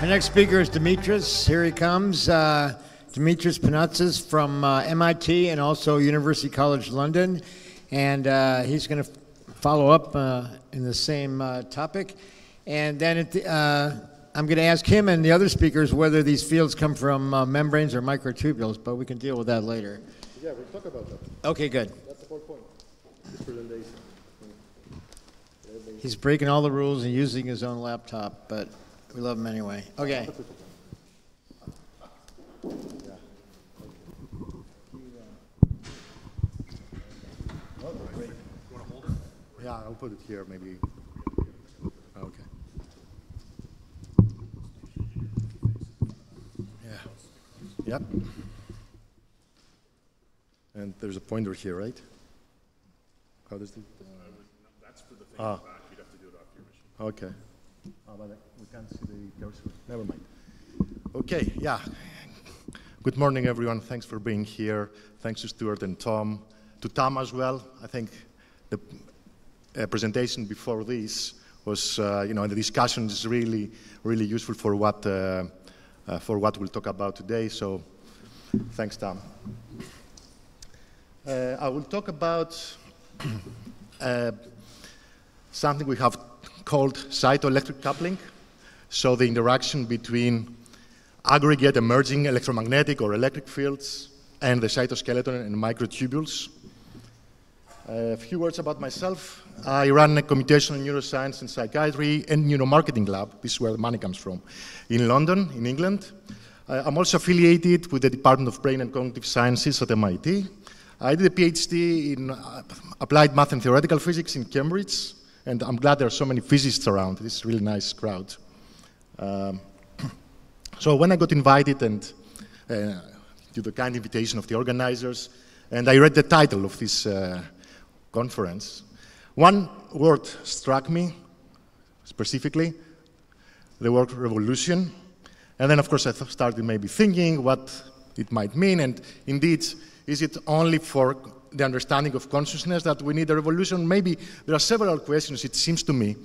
Our next speaker is Dimitrios. Here he comes. Dimitrios Pinotsis from MIT and also University College London. And he's going to follow up in the same topic. And then I'm going to ask him and the other speakers whether these fields come from membranes or microtubules, but we can deal with that later. Yeah, we'll talk about that. Okay, good. That's the whole point. This presentation. He's breaking all the rules and using his own laptop, but we love him anyway. Okay. Yeah, I'll put it here, maybe. Okay. Yeah. Yep. And there's a pointer here, right? How does it? That's for the thing back. You'd have to do it off your machine. Okay. Oh, but we can't see the cursor. Never mind. Okay, yeah. Good morning, everyone. Thanks for being here. Thanks to Stuart and Tom. To Tom as well. I think the presentation before this was, and the discussion is really, really useful for what we'll talk about today. So, thanks, Tom. I will talk about something we have called cytoelectric coupling. So the interaction between aggregate emerging electromagnetic or electric fields and the cytoskeleton and microtubules. A few words about myself. I run a computational neuroscience and psychiatry and neuromarketing lab. This is where the money comes from. In London, in England. I'm also affiliated with the Department of Brain and Cognitive Sciences at MIT. I did a PhD in applied math and theoretical physics in Cambridge, and I'm glad there are so many physicists around. This is a really nice crowd. So when I got invited and to the kind invitation of the organizers, and I read the title of this conference, one word struck me specifically, the word revolution. And then, of course, I started maybe thinking what it might mean, and indeed, is it only for the understanding of consciousness that we need a revolution? Maybe there are several questions, it seems to me,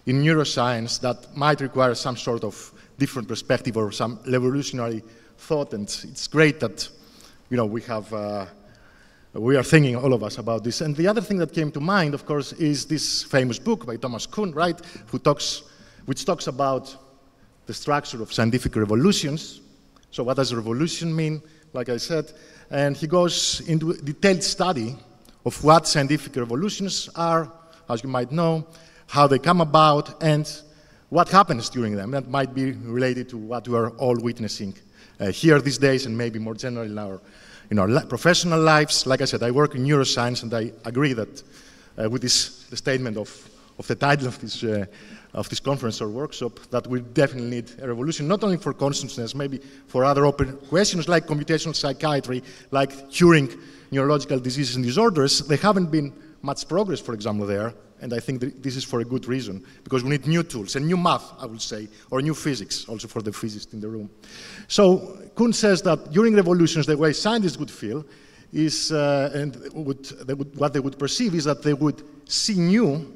in neuroscience that might require some sort of different perspective or some revolutionary thought, and it's great that we are thinking, all of us, about this. And the other thing that came to mind, of course, is this famous book by Thomas Kuhn, right, which talks about the structure of scientific revolutions. So what does a revolution mean, like I said? And he goes into a detailed study of what scientific revolutions are, as you might know, how they come about, and what happens during them. That might be related to what we are all witnessing here these days, and maybe more generally in our professional lives. Like I said, I work in neuroscience, and I agree that with the statement of the title of this conference or workshop, that we definitely need a revolution, not only for consciousness, maybe for other open questions like computational psychiatry, like curing neurological diseases and disorders. There haven't been much progress, for example, there, and I think this is for a good reason, because we need new tools and new math, I would say, or new physics, also for the physicists in the room. So Kuhn says that during revolutions, the way scientists would feel is, what they would perceive is that they would see new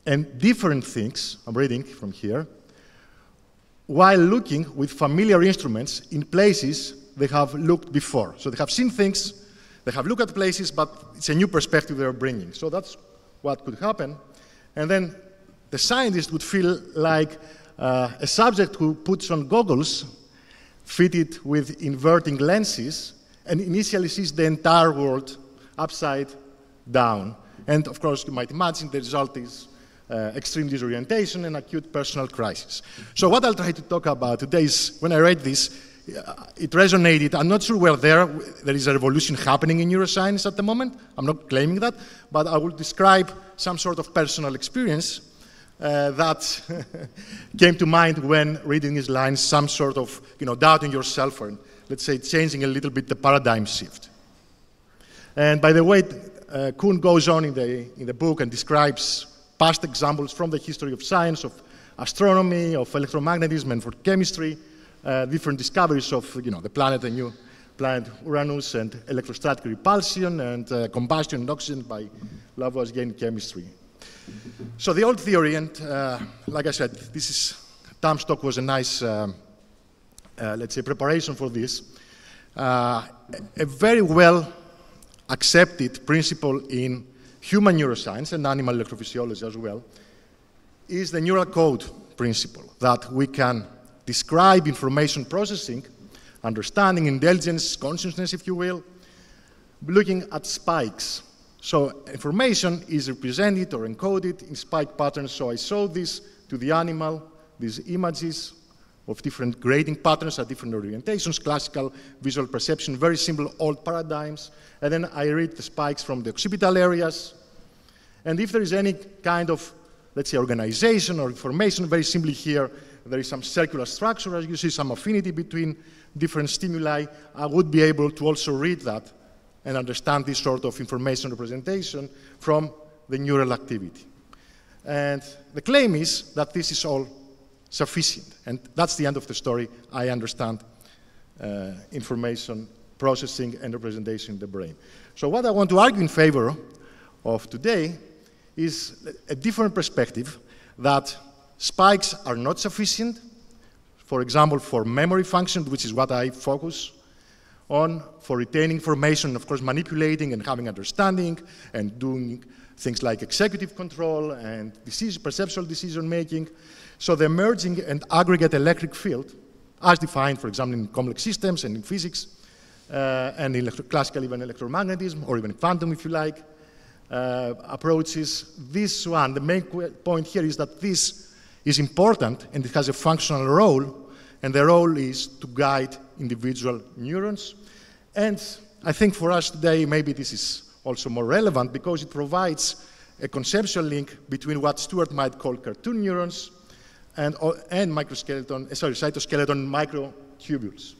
and different things, I'm reading from here, while looking with familiar instruments in places they have looked before. So they have seen things, they have looked at places, but it's a new perspective they're bringing. So that's what could happen. And then the scientist would feel like a subject who puts on goggles fitted with inverting lenses and initially sees the entire world upside down. And of course, you might imagine the result is extreme disorientation and acute personal crisis. So what I'll try to talk about today is, when I read this, it resonated. I'm not sure where there is a revolution happening in neuroscience at the moment. I'm not claiming that, but I will describe some sort of personal experience that came to mind when reading these lines, some sort of doubting yourself, or let's say changing a little bit the paradigm shift. And by the way, Kuhn goes on in the book and describes past examples from the history of science, of astronomy, of electromagnetism, and for chemistry, different discoveries of the planet, the new planet Uranus, and electrostatic repulsion, and combustion and oxygen by Lavoisier in chemistry. So the old theory, and like I said, this is Tom's talk was a nice, let's say, preparation for this. A very well accepted principle in human neuroscience and animal electrophysiology as well is the neural code principle, that we can describe information processing, understanding, intelligence, consciousness, if you will, looking at spikes. So information is represented or encoded in spike patterns. So I showed this to the animal, these images of different grading patterns at different orientations, classical visual perception, very simple old paradigms. And then I read the spikes from the occipital areas. And if there is any kind of, let's say, organization or information, very simply here, there is some circular structure, as you see, some affinity between different stimuli, I would be able to also read that and understand this sort of information representation from the neural activity. And the claim is that this is all sufficient. And that's the end of the story. I understand information processing and representation in the brain. So what I want to argue in favor of today is a different perspective, that spikes are not sufficient, for example, for memory function, which is what I focus on, for retaining information, of course, manipulating and having understanding and doing things like executive control and perceptual decision making. So the emerging and aggregate electric field, as defined, for example, in complex systems and in physics, and in classical even electromagnetism, or even quantum, if you like, approaches, this one, the main point here is that this is important and it has a functional role, and the role is to guide individual neurons. And I think for us today, maybe this is also more relevant because it provides a conceptual link between what Stuart might call cartoon neurons and cytoskeleton microtubules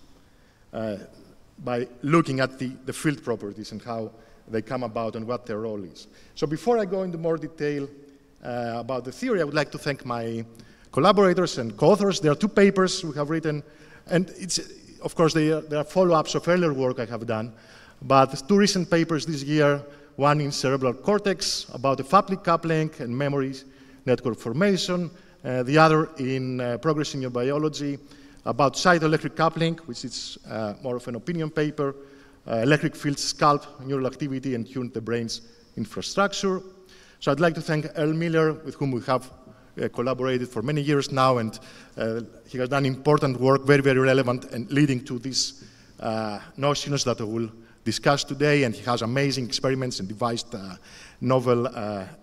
by looking at the field properties and how they come about and what their role is. So before I go into more detail about the theory, I would like to thank my collaborators and co-authors. There are 2 papers we have written, and it's, of course, there are follow-ups of earlier work I have done, but 2 recent papers this year, one in cerebral cortex about ephaptic coupling and memory network formation, the other in Progress in Neurobiology about cytoelectric coupling, which is more of an opinion paper, electric fields sculpt neural activity and tune the brain's infrastructure. So I'd like to thank Earl Miller, with whom we have collaborated for many years now, and he has done important work, very, very relevant, and leading to these notions that I will discuss today, and he has amazing experiments and devised novel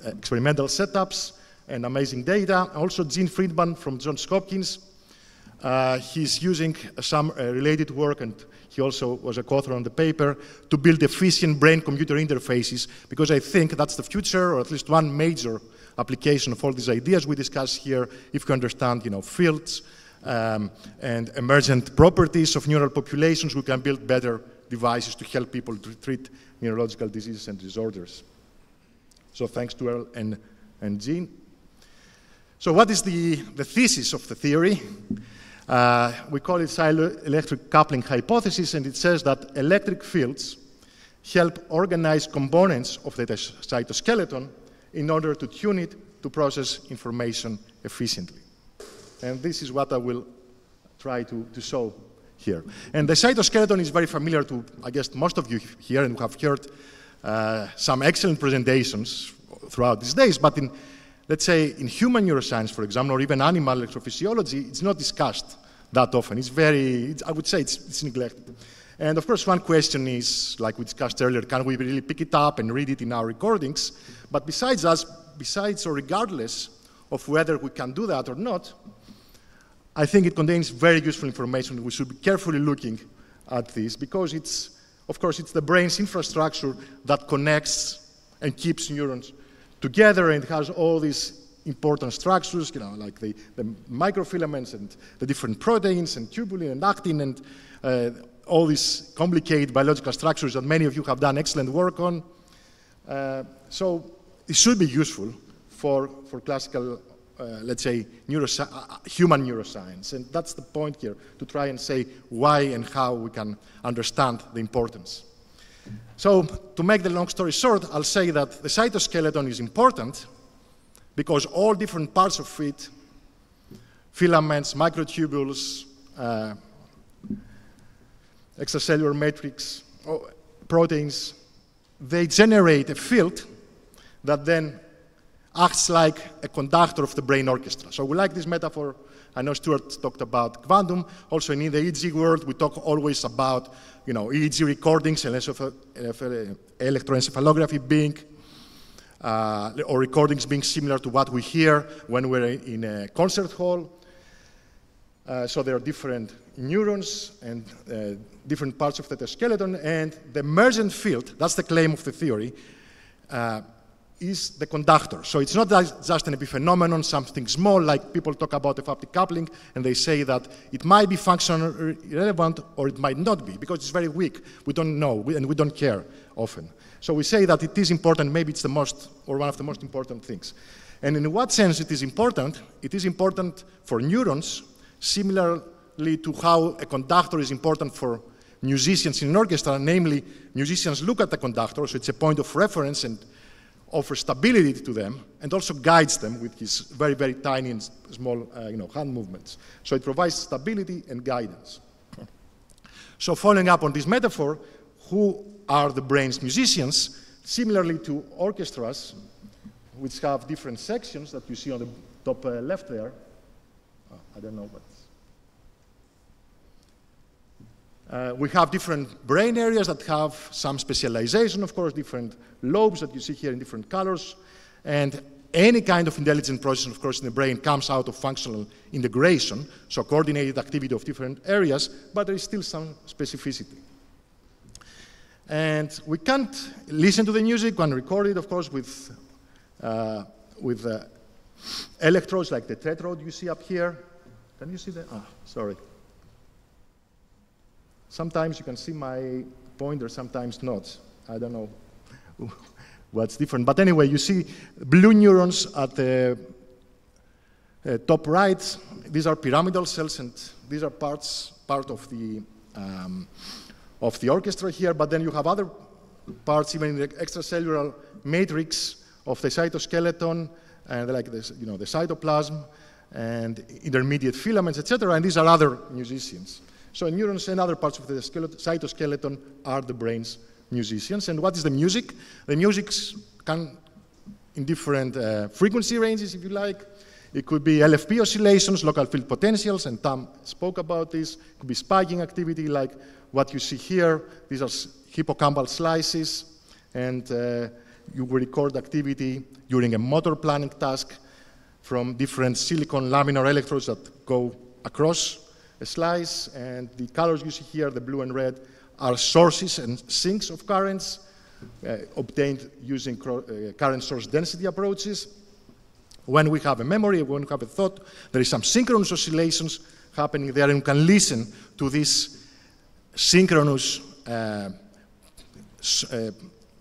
experimental setups and amazing data. Also, Gene Friedman from Johns Hopkins. He's using some related work, and he also was a co-author on the paper, to build efficient brain-computer interfaces, because I think that's the future, or at least one major application of all these ideas we discuss here. If you understand, fields and emergent properties of neural populations, we can build better devices to help people to treat neurological diseases and disorders. So thanks to Earl and Gene. So what is the thesis of the theory? We call it Cytoelectric Coupling Hypothesis, and it says that electric fields help organize components of the cytoskeleton in order to tune it to process information efficiently. And this is what I will try to show here. And the cytoskeleton is very familiar to, I guess, most of you here, and we have heard some excellent presentations throughout these days, but let's say in human neuroscience, for example, or even animal electrophysiology, it's not discussed that often. I would say it's neglected. And of course, one question is, like we discussed earlier, can we really pick it up and read it in our recordings? But besides or regardless of whether we can do that or not, I think it contains very useful information. We should be carefully looking at this, because of course, it's the brain's infrastructure that connects and keeps neurons together, and it has all these important structures, like the microfilaments and the different proteins and tubulin and actin and all these complicated biological structures that many of you have done excellent work on. So it should be useful for classical, let's say, human neuroscience. And that's the point here, to try and say why and how we can understand the importance. So to make the long story short, I'll say that the cytoskeleton is important because all different parts of it filaments, microtubules, extracellular matrix, proteins, they generate a field that then acts like a conductor of the brain orchestra. So we like this metaphor. I know Stuart talked about quantum. Also in the EEG world, we talk always about, EEG recordings and electroencephalography being, or recordings being similar to what we hear when we're in a concert hall. So there are different neurons and different parts of the skeleton, and the emergent field, that's the claim of the theory, is the conductor. So it's not just an epiphenomenon, something small, like people talk about ephaptic coupling, and they say that it might be functionally relevant or it might not be, because it's very weak. We don't know, and we don't care often. So we say that it is important, maybe it's the most, or one of the most important things. And in what sense it is important? It is important for neurons, similarly to how a conductor is important for musicians in an orchestra, namely, musicians look at the conductor, so it's a point of reference and offers stability to them, and also guides them with his very, very tiny and small hand movements. So it provides stability and guidance. So following up on this metaphor, who are the brain's musicians? Similarly to orchestras, which have different sections that you see on the top left there. I don't know what. We have different brain areas that have some specialization, of course, different lobes that you see here in different colors. And any kind of intelligent process, of course, in the brain comes out of functional integration, so coordinated activity of different areas, but there is still some specificity. And we can't listen to the music and record it, of course, with electrodes like the tetrode you see up here. Can you see that? Sorry. Sometimes you can see my pointer, sometimes not. I don't know what's different. But anyway, you see blue neurons at the top right. These are pyramidal cells, and these are part of the orchestra here. But then you have other parts, even in the extracellular matrix of the cytoskeleton, and like this, the cytoplasm, and intermediate filaments, etc. And these are other musicians. So neurons and other parts of the cytoskeleton are the brain's musicians. And what is the music? The music can in different frequency ranges, if you like. It could be LFP oscillations, local field potentials, and Tom spoke about this. It could be spiking activity like what you see here. These are hippocampal slices, and you will record activity during a motor planning task from different silicon laminar electrodes that go across a slice, and the colors you see here, the blue and red, are sources and sinks of currents obtained using current source density approaches. When we have a memory, when we have a thought, there is some synchronous oscillations happening there, and we can listen to this synchronous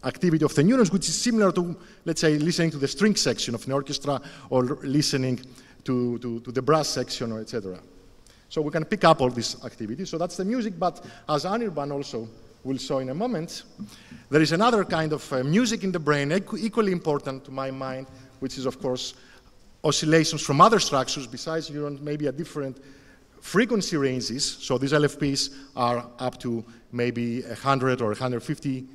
activity of the neurons, which is similar to, let's say, listening to the string section of an orchestra or listening to the brass section, or etc. So we can pick up all this activity. So that's the music, but as Anirban also will show in a moment, there is another kind of music in the brain, equally important to my mind, which is, of course, oscillations from other structures besides neurons, maybe at different frequency ranges. So these LFPs are up to maybe 100 or 150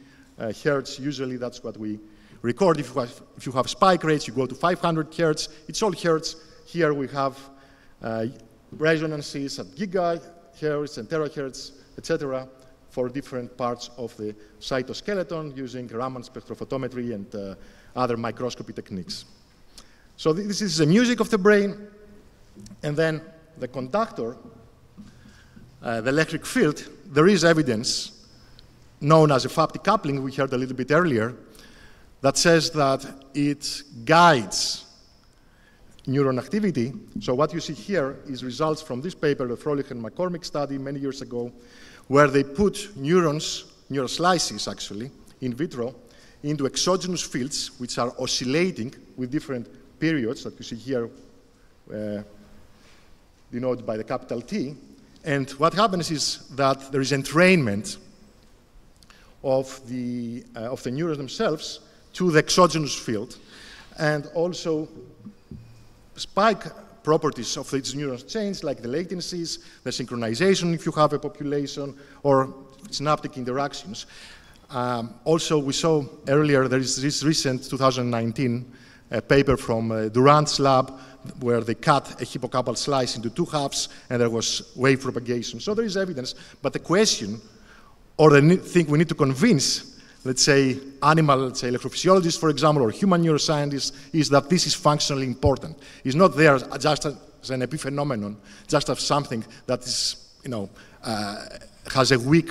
hertz. Usually that's what we record. If you have spike rates, you go to 500 hertz. It's all hertz. Here we have resonances at gigahertz and terahertz, etc., for different parts of the cytoskeleton using Raman spectrophotometry and other microscopy techniques. So this is the music of the brain, and then the conductor, the electric field. There is evidence known as ephaptic coupling, we heard a little bit earlier, that says that it guides neuron activity. So what you see here is results from this paper, the Froelich and McCormick study many years ago, where they put neurons, neural slices actually, in vitro, into exogenous fields, which are oscillating with different periods that you see here, denoted by the capital T. And what happens is that there is entrainment of the neurons themselves to the exogenous field, and also spike properties of these neurons change, like the latencies, the synchronization if you have a population, or synaptic interactions. Also, we saw earlier, there is this recent 2019 paper from Durant's lab where they cut a hippocampal slice into 2 halves and there was wave propagation. So there is evidence, but the question, or the thing we need to convince, let's say animal, let's say electrophysiologists, for example, or human neuroscientists, is that this is functionally important. It's not there just as an epiphenomenon, just as something that is, has a weak,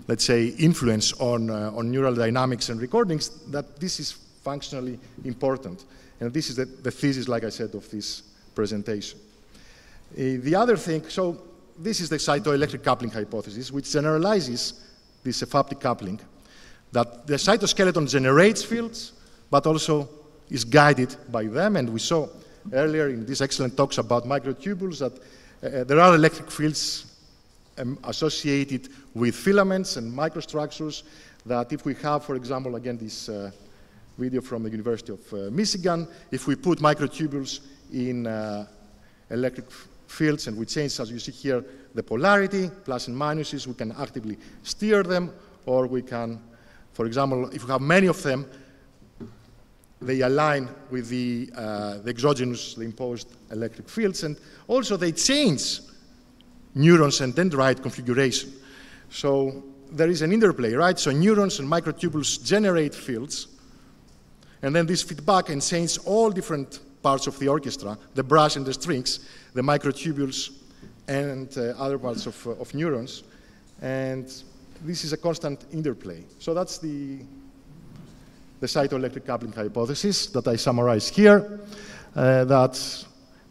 let's say, influence on neural dynamics and recordings, that this is functionally important. And this is the thesis, like I said, of this presentation. The other thing, so this is the cytoelectric coupling hypothesis, which generalizes this ephaptic coupling, that the cytoskeleton generates fields, but also is guided by them. And we saw earlier in these excellent talks about microtubules that there are electric fields associated with filaments and microstructures that if we have, for example, again, this video from the University of Michigan, if we put microtubules in electric fields and we change, as you see here, the polarity, plus and minuses, we can actively steer them, or we can, for example, if we have many of them, they align with the exogenous, the imposed electric fields, and also they change neurons and dendrite configuration. So there is an interplay, right? So neurons and microtubules generate fields, and then this feedback and change all different parts of the orchestra, the brass and the strings, the microtubules and other parts of neurons. And this is a constant interplay. So that's the cytoelectric coupling hypothesis that I summarize here, that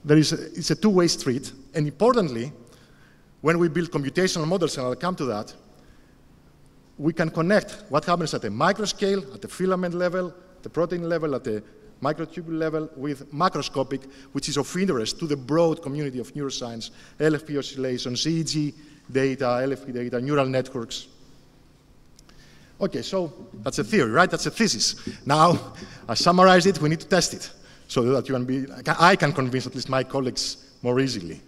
it's a two-way street. And importantly, when we build computational models, and I'll come to that, we can connect what happens at the microscale, at the filament level, the protein level, at the microtubule level, with macroscopic, which is of interest to the broad community of neuroscience, LFP oscillations, EEG data, LFP data, neural networks. Okay, so that's a theory, right? That's a thesis. Now, I summarized it, we need to test it, so that I can convince at least my colleagues more easily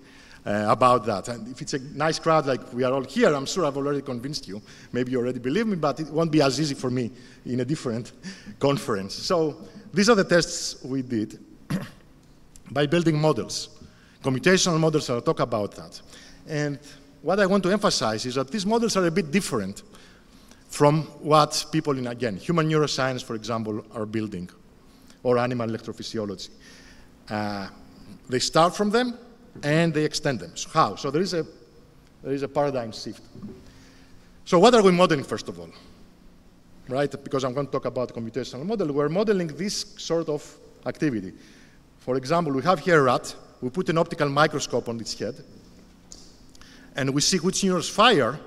about that. And if it's a nice crowd like we are all here, I'm sure I've already convinced you. Maybe you already believe me, but it won't be as easy for me in a different conference. So these are the tests we did by building models, computational models. I'll talk about that. And what I want to emphasize is that these models are a bit different from what people in, again, human neuroscience, for example, are building, or animal electrophysiology. They start from them, and they extend them. So how? So there is a paradigm shift. So what are we modeling, first of all? Right? Because I'm going to talk about computational model. We're modeling this sort of activity. For example, we have here a rat. We put an optical microscope on its head, and we see which neurons fire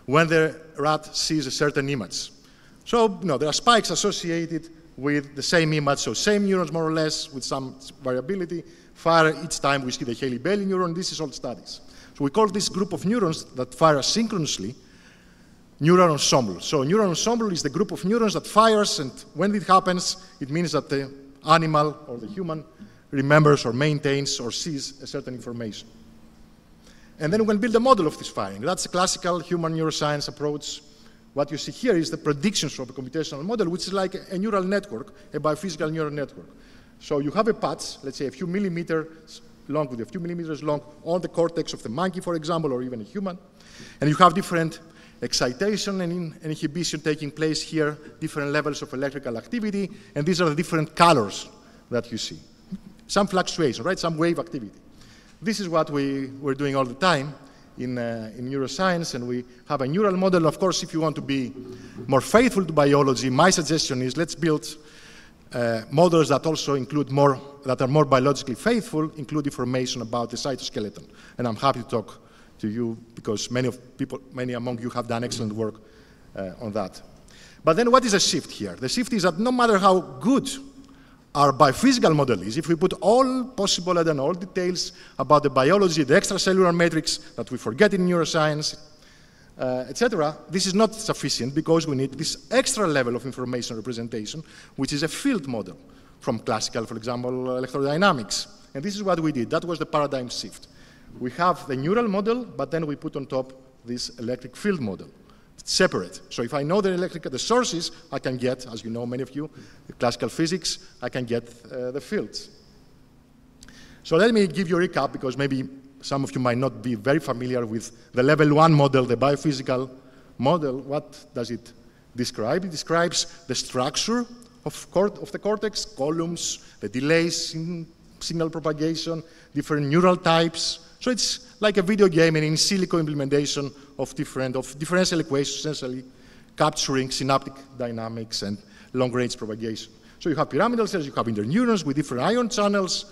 when the rat sees a certain image. So, there are spikes associated with the same image, so same neurons more or less with some variability, fire each time we see the Haley-Bailey neuron. This is all studies. So we call this group of neurons that fire asynchronously neuron ensemble. So neuron ensemble is the group of neurons that fires, and when it happens, it means that the animal or the human remembers or maintains or sees a certain information. And then we can build a model of this firing. That's a classical human neuroscience approach. What you see here is the predictions of a computational model, which is like a neural network, a biophysical neural network. So you have a patch, let's say a few millimeters long, with a few millimeters long, on the cortex of the monkey, for example, or even a human. And you have different excitation and inhibition taking place here, different levels of electrical activity, and these are the different colors that you see. Some fluctuation, right? Some wave activity. This is what we're doing all the time in neuroscience, and we have a neural model. Of course, if you want to be more faithful to biology, my suggestion is let's build models that also include that are more biologically faithful, include information about the cytoskeleton. And I'm happy to talk to you because many among you have done excellent work on that. But then what is the shift here? The shift is that no matter how good our biophysical model is, if we put all possible and all details about the biology, the extracellular matrix that we forget in neuroscience, etc., this is not sufficient because we need this extra level of information representation, which is a field model from classical, for example, electrodynamics, And this is what we did. That was the paradigm shift. We have the neural model, but then we put on top this electric field model. It's separate. So if I know the sources, I can get, as you know, many of you, the classical physics, I can get the fields. So let me give you a recap, because maybe some of you might not be very familiar with the level 1 model, the biophysical model. What does it describe? It describes the structure of the cortex, columns, the delays in signal propagation, different neural types. So it's like a video game, an in silico implementation of differential equations, essentially capturing synaptic dynamics and long-range propagation. So you have pyramidal cells, you have interneurons with different ion channels.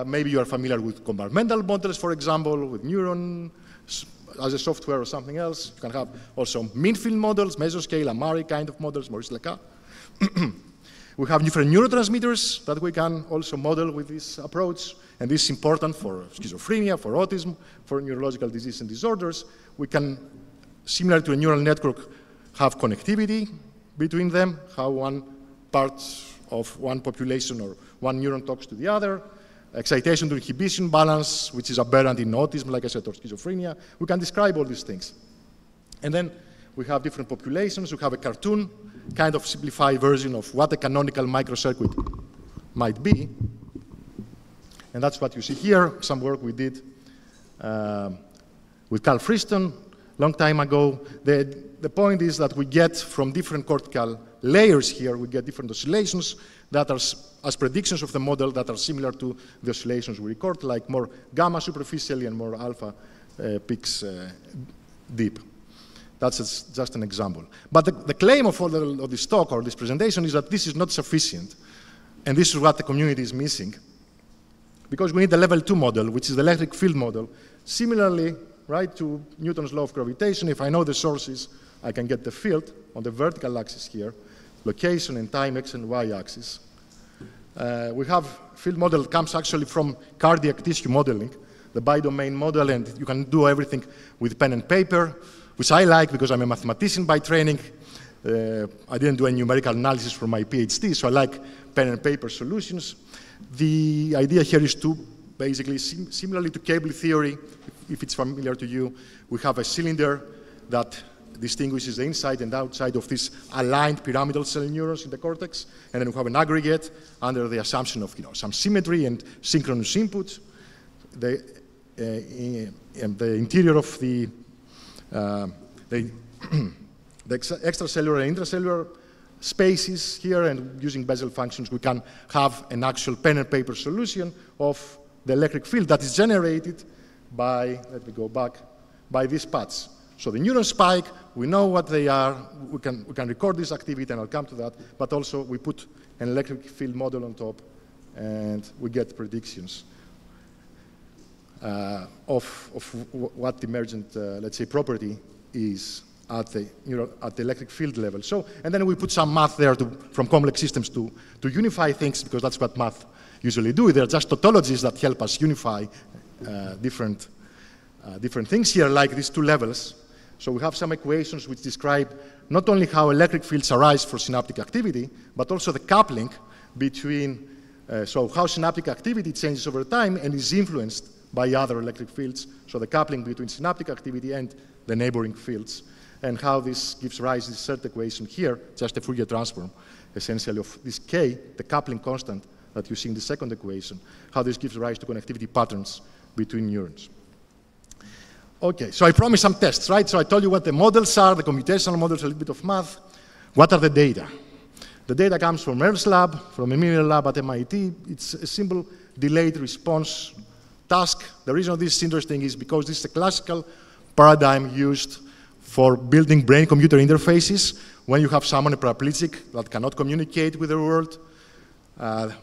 Maybe you are familiar with compartmental models, for example, with neuron as a software or something else. You can have also mean-field models, mesoscale, Amari kind of models, Maurice Leca. We have different neurotransmitters that we can also model with this approach, and this is important for schizophrenia, for autism, for neurological diseases and disorders. We can, similar to a neural network, have connectivity between them, how one part of one population or one neuron talks to the other, excitation to inhibition balance, which is aberrant in autism, like I said, or schizophrenia. We can describe all these things. And then we have different populations. We have a cartoon, kind of simplified version of what a canonical microcircuit might be. And that's what you see here, some work we did with Carl Friston long time ago. The point is that we get from different cortical layers here, we get different oscillations that are as predictions of the model that are similar to the oscillations we record, like more gamma superficially and more alpha peaks deep. That's just an example. But the claim of this talk or this presentation is that this is not sufficient. And this is what the community is missing. Because we need the level 2 model, which is the electric field model. Similarly, right, to Newton's law of gravitation, if I know the sources, I can get the field on the vertical axis here, location and time, x and y axis. We have field model that comes actually from cardiac tissue modeling, the bidomain model, and you can do everything with pen and paper, which I like because I'm a mathematician by training. I didn't do any numerical analysis for my PhD, so I like pen and paper solutions. The idea here is to basically, similarly to cable theory, if it's familiar to you, we have a cylinder that distinguishes the inside and outside of these aligned pyramidal cell neurons in the cortex, and then we have an aggregate under the assumption of some symmetry and synchronous inputs. The interior of the extracellular and intracellular spaces here, and using Bessel functions, we can have an actual pen and paper solution of the electric field that is generated by, let me go back, by these paths. So the neuron spike, we know what they are, we can record this activity, and I'll come to that, but also we put an electric field model on top, and we get predictions of what the emergent, let's say, property is at the electric field level. So, and then we put some math there from complex systems to unify things, because that's what math usually do. They're just tautologies that help us unify different things here, like these two levels. So we have some equations which describe not only how electric fields arise for synaptic activity, but also the coupling between, so how synaptic activity changes over time and is influenced by other electric fields, so the coupling between synaptic activity and the neighboring fields, and how this gives rise to this third equation here, just a Fourier transform, essentially, of this K, the coupling constant that you see in the second equation, how this gives rise to connectivity patterns between neurons. Okay, so I promised some tests, right? So I told you what the models are, the computational models, a little bit of math. What are the data? The data comes from Merle's lab, from Emilio's lab at MIT. It's a simple delayed response task. The reason this is interesting is because this is a classical paradigm used for building brain-computer interfaces when you have someone, a paraplegic, that cannot communicate with the world.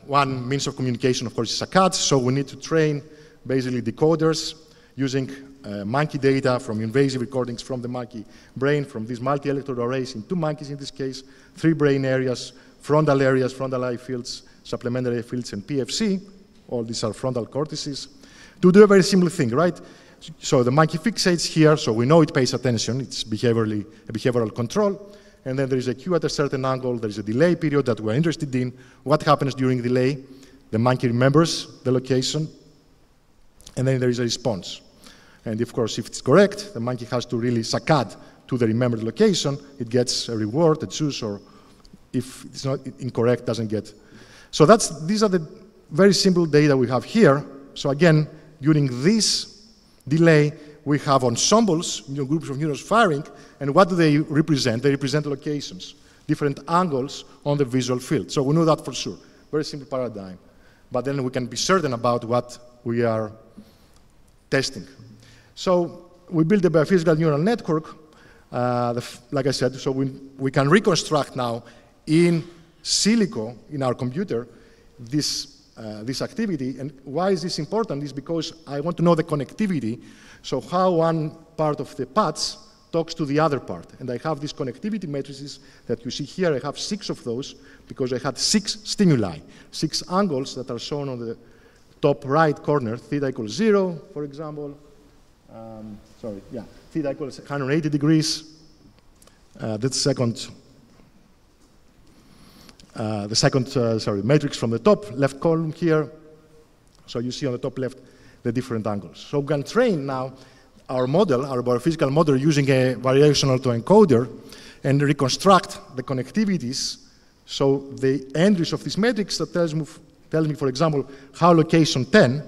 One means of communication, of course, is a cat, so we need to train basically decoders using monkey data from invasive recordings from the monkey brain, from these multi-electrode arrays in 2 monkeys in this case, 3 brain areas, frontal eye fields, supplementary fields, and PFC. All these are frontal cortices. To do a very simple thing, right? So the monkey fixates here, so we know it pays attention. It's behavioral control. And then there is a cue at a certain angle. There is a delay period that we're interested in. What happens during delay? The monkey remembers the location, and then there is a response. And of course, if it's correct, the monkey has to really saccade to the remembered location. It gets a reward, a juice, or if it's not incorrect, doesn't get. So these are the very simple data we have here. So again, during this delay, we have ensembles, groups of neurons firing, and what do they represent? They represent locations, different angles on the visual field. So we know that for sure. Very simple paradigm. But then we can be certain about what we are testing. So we build a biophysical neural network, like I said, so we can reconstruct now in silico, in our computer, this activity. And why is this important? Is because I want to know the connectivity, so how one part of the paths talks to the other part. And I have these connectivity matrices that you see here. I have 6 of those because I had 6 stimuli, 6 angles that are shown on the top right corner. Theta equals 0, for example. Theta equals 180 degrees. The second matrix from the top left column here. So you see on the top left the different angles. So we can train now our model, our biophysical model, using a variational autoencoder and reconstruct the connectivities. So the entries of this matrix that tells me, for example, how location 10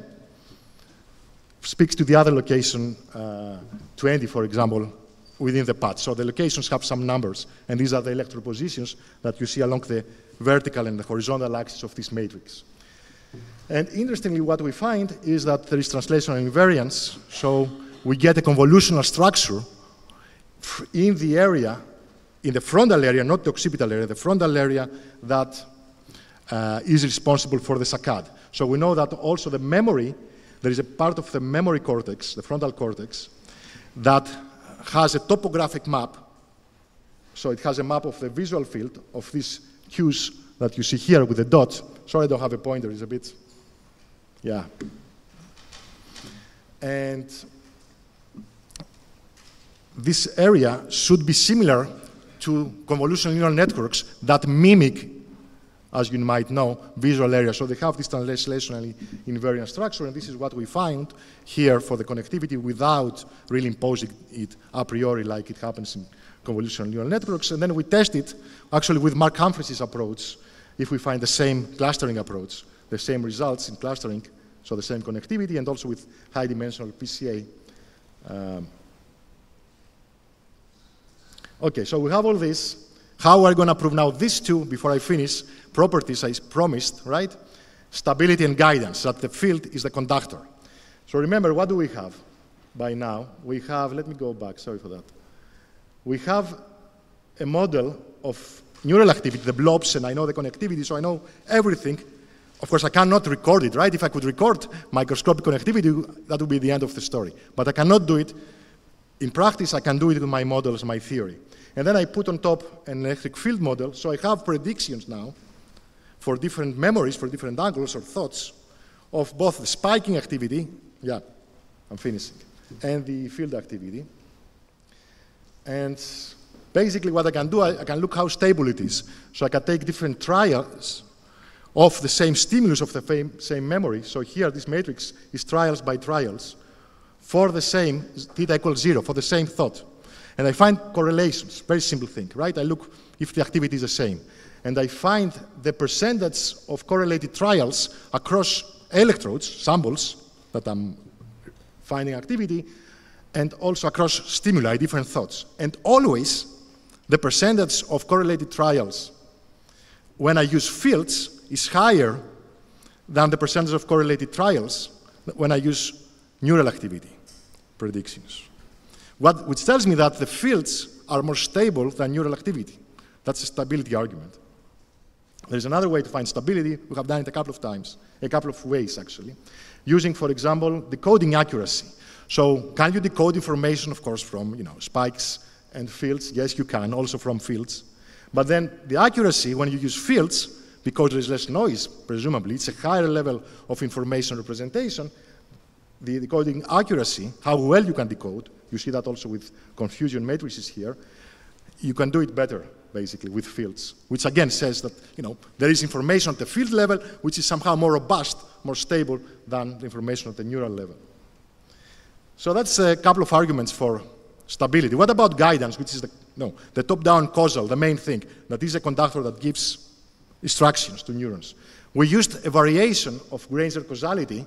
speaks to the other location 20, for example, within the path. So the locations have some numbers, and these are the electropositions that you see along the vertical and the horizontal axis of this matrix. And interestingly, what we find is that there is translational invariance. So we get a convolutional structure in the area, in the frontal area, not the occipital area, the frontal area that is responsible for the saccade. So we know that also the memory, there is a part of the memory cortex, the frontal cortex, that has a topographic map. So it has a map of the visual field of these cues that you see here with the dot. Sorry, I don't have a pointer, it's a bit, yeah. And this area should be similar to convolutional neural networks that mimic, as you might know, visual areas. So they have this translationally invariant structure, and this is what we find here for the connectivity without really imposing it a priori like it happens in convolutional neural networks. And then we test it actually with Mark Humphreys' approach if we find the same clustering approach, the same results in clustering, so the same connectivity, and also with high-dimensional PCA. Okay, so we have all this. How are we going to prove now these two, before I finish, properties I promised, right? Stability and guidance, that the field is the conductor. So remember, what do we have by now? We have, let me go back, sorry for that. We have a model of neural activity, the blobs, and I know the connectivity, so I know everything. Of course, I cannot record it, right? If I could record microscopic connectivity, that would be the end of the story. But I cannot do it. In practice, I can do it with my models, my theory. And then I put on top an electric field model, so I have predictions now for different memories, for different angles or thoughts of both the spiking activity, yeah, I'm finishing, and the field activity. And basically what I can do, I can look how stable it is. So I can take different trials of the same stimulus of the same memory. So here, this matrix is trials by trials for the same, theta equals 0, for the same thought. And I find correlations, very simple thing, right? I look if the activity is the same. And I find the percentage of correlated trials across electrodes, samples, that I'm finding activity, and also across stimuli, different thoughts. And always, the percentage of correlated trials when I use fields is higher than the percentage of correlated trials when I use neural activity predictions. Which tells me that the fields are more stable than neural activity. That's a stability argument. There's another way to find stability. We have done it a couple of times, a couple of ways actually, using, for example, decoding accuracy. So can you decode information, of course, from spikes and fields? Yes, you can, also from fields. But then the accuracy, when you use fields, because there is less noise, presumably, it's a higher level of information representation. The decoding accuracy, how well you can decode, you see that also with confusion matrices here, you can do it better basically, with fields, which again says that there is information at the field level which is somehow more robust, more stable than the information at the neural level. So that's a couple of arguments for stability. What about guidance, which is the top-down causal, the main thing, that is a conductor that gives instructions to neurons? We used a variation of Granger causality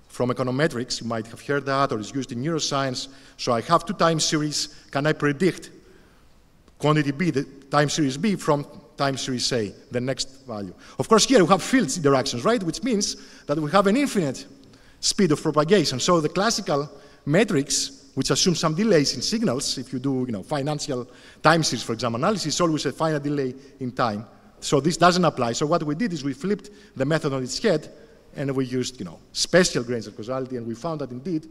from econometrics. You might have heard that, or it's used in neuroscience. So I have two time series. Can I predict quantity B, the time series B, from time series A, the next value? Of course, here we have fields interactions, right? Which means that we have an infinite speed of propagation. So the classical metrics, which assume some delays in signals, if you do financial time series, for example, analysis, always a finite delay in time. So this doesn't apply. So what we did is we flipped the method on its head, and we used special Granger causality, and we found that indeed,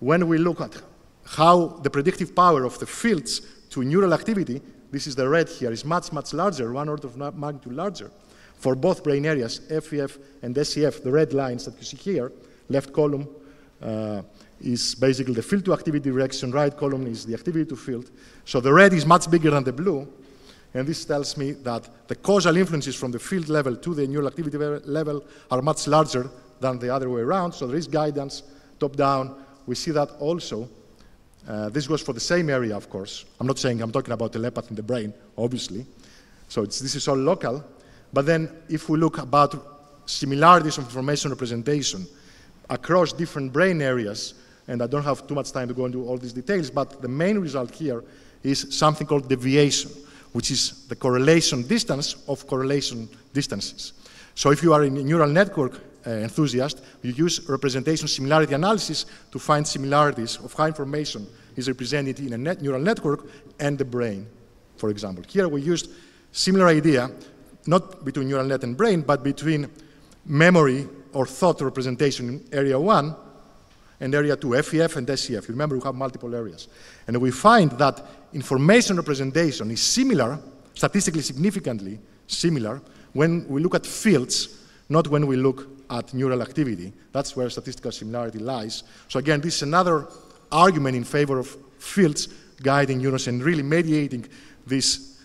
when we look at how the predictive power of the fields to neural activity, this is the red here, is much, much larger, 1 order of magnitude larger, for both brain areas, FEF and SEF, the red lines that you see here. Left column is basically the field to activity direction, right column is the activity to field. So the red is much bigger than the blue, and this tells me that the causal influences from the field level to the neural activity level are much larger than the other way around. So there is guidance top-down. We see that also. This goes for the same area, of course. I'm not saying I'm talking about telepathy in the brain, obviously. So this is all local. But then if we look about similarities of information representation across different brain areas, and I don't have too much time to go into all these details, but the main result here is something called deviation, which is the correlation distance of correlation distances. So if you are a neural network enthusiast, you use representation similarity analysis to find similarities of how information is represented in a neural network and the brain, for example. Here we used similar idea, not between neural net and brain, but between memory or thought representation in area 1 and area 2, FEF and SEF. Remember, we have multiple areas. And we find that information representation is similar, statistically significantly similar, when we look at fields, not when we look at neural activity. That's where statistical similarity lies. So again, this is another argument in favor of fields guiding neurons and really mediating this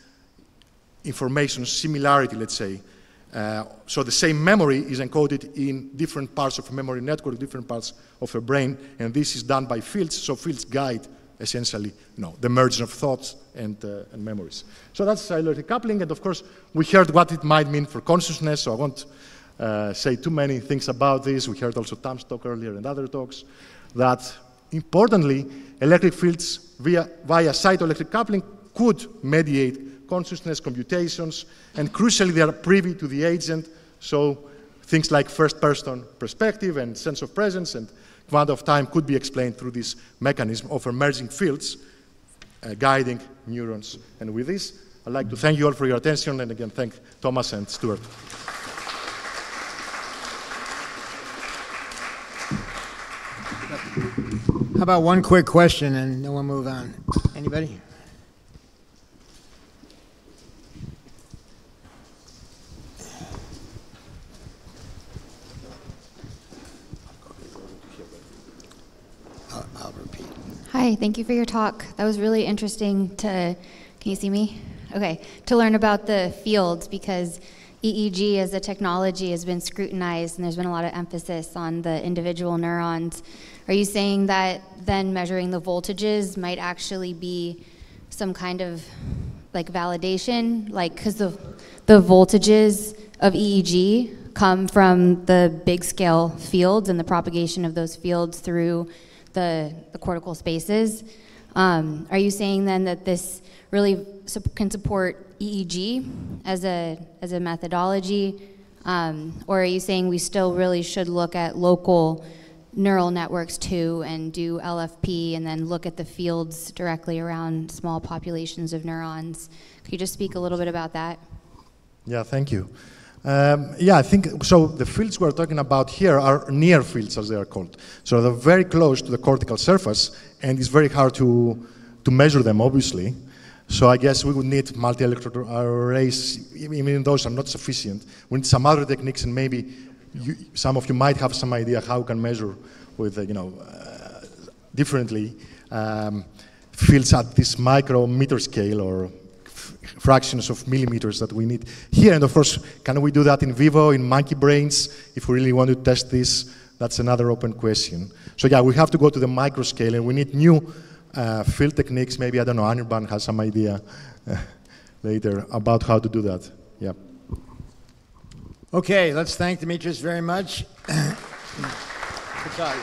information similarity, let's say. So the same memory is encoded in different parts of a memory network, different parts of a brain, and this is done by fields. So fields guide essentially the merging of thoughts and memories. So that's cytoelectric coupling, and of course we heard what it might mean for consciousness, so I won't say too many things about this. We heard also Tom's talk earlier and other talks, that importantly, electric fields via cytoelectric coupling could mediate consciousness, computations, and crucially they are privy to the agent, so things like first-person perspective and sense of presence and quantum of time could be explained through this mechanism of emerging fields guiding neurons. And with this, I'd like to thank you all for your attention, and again thank Thomas and Stuart. How about one quick question and then we'll move on? Anybody? I'll repeat. Hi, thank you for your talk. That was really interesting can you see me? Okay, to learn about the fields, because EEG as a technology has been scrutinized and there's been a lot of emphasis on the individual neurons. Are you saying that then measuring the voltages might actually be some kind of like validation? Like, because the voltages of EEG come from the big scale fields and the propagation of those fields through the cortical spaces. Are you saying then that this really can support EEG as a methodology? Or are you saying we still really should look at local neural networks too and do LFP and then look at the fields directly around small populations of neurons? Could you just speak a little bit about that? Yeah, thank you. Yeah, I think, so the fields we're talking about here are near fields, as they are called. So they're very close to the cortical surface, and it's very hard to measure them, obviously. So I guess we would need multi-electrode arrays. Even those are not sufficient. We need some other techniques, and maybe some of you might have some idea how we can measure with, differently fields at this micrometer scale or fractions of millimeters that we need here. And of course, can we do that in vivo, in monkey brains, if we really want to test this? That's another open question. So yeah, we have to go to the microscale, and we need new field techniques. Maybe, I don't know, Anirban has some idea later about how to do that. Yeah. Okay, let's thank Dimitrios very much. Good job.